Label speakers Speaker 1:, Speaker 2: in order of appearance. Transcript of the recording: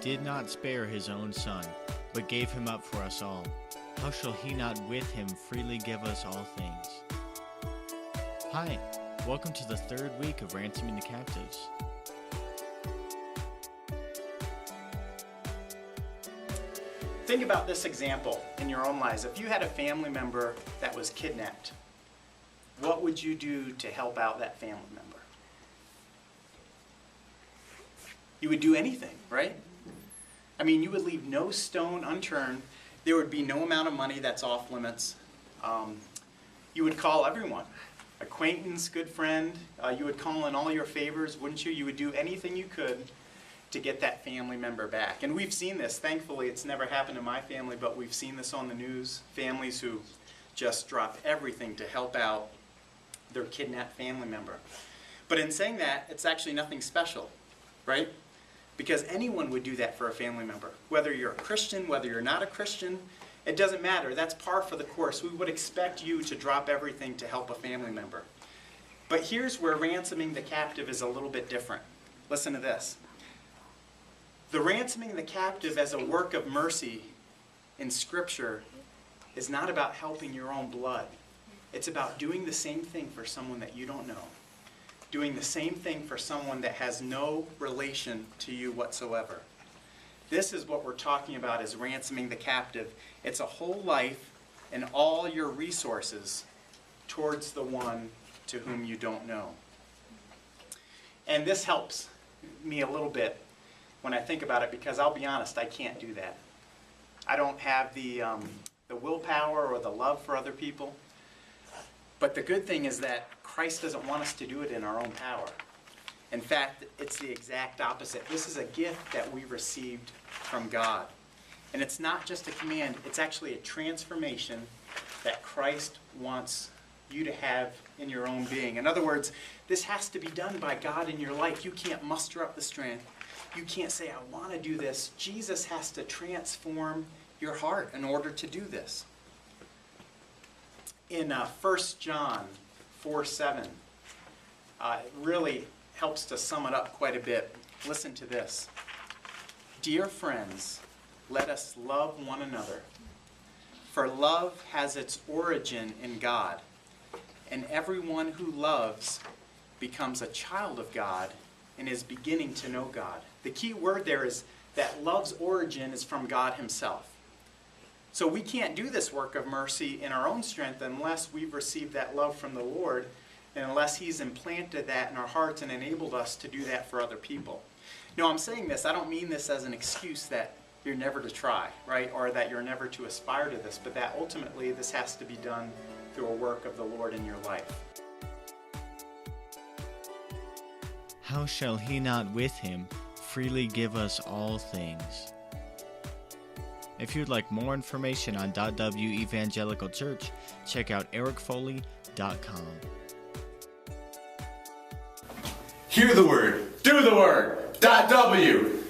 Speaker 1: did not spare his own Son, but gave him up for us all, how shall he not with him freely give us all things? Hi, welcome to the third week of Ransoming the Captives.
Speaker 2: Think about this example in your own lives. If you had a family member that was kidnapped, what would you do to help out that family member? You would do anything, right? I mean, you would leave no stone unturned. There would be no amount of money that's off limits. You would call everyone, acquaintance, good friend. You would call in all your favors, wouldn't you? You would do anything you could to get that family member back. And we've seen this. Thankfully, it's never happened in my family, but we've seen this on the news. Families who just drop everything to help out their kidnapped family member. But in saying that, it's actually nothing special, right? Because anyone would do that for a family member. Whether you're a Christian, whether you're not a Christian, it doesn't matter. That's par for the course. We would expect you to drop everything to help a family member. But here's where ransoming the captive is a little bit different. Listen to this. The ransoming the captive as a work of mercy in Scripture is not about helping your own blood. It's about doing the same thing for someone that you don't know. Doing the same thing for someone that has no relation to you whatsoever. This is what we're talking about as ransoming the captive. It's a whole life and all your resources towards the one to whom you don't know. And this helps me a little bit when I think about it, because I'll be honest, I can't do that. I don't have the willpower or the love for other people. But the good thing is that Christ doesn't want us to do it in our own power. In fact, it's the exact opposite. This is a gift that we received from God. And it's not just a command, it's actually a transformation that Christ wants you to have in your own being. In other words, this has to be done by God in your life. You can't muster up the strength. You can't say, I want to do this. Jesus has to transform your heart in order to do this. In 1 John 4:7, it really helps to sum it up quite a bit. Listen to this. Dear friends, let us love one another, for love has its origin in God, and everyone who loves becomes a child of God and is beginning to know God. The key word there is that love's origin is from God Himself. So we can't do this work of mercy in our own strength unless we've received that love from the Lord, and unless He's implanted that in our hearts and enabled us to do that for other people. Now, I'm saying this, I don't mean this as an excuse that you're never to try, right? Or that you're never to aspire to this, but that ultimately this has to be done through a work of the Lord in your life.
Speaker 1: How shall he not with him freely give us all things? If you'd like more information on .w Evangelical Church, check out ericfoley.com.
Speaker 3: Hear the word, do the word. .w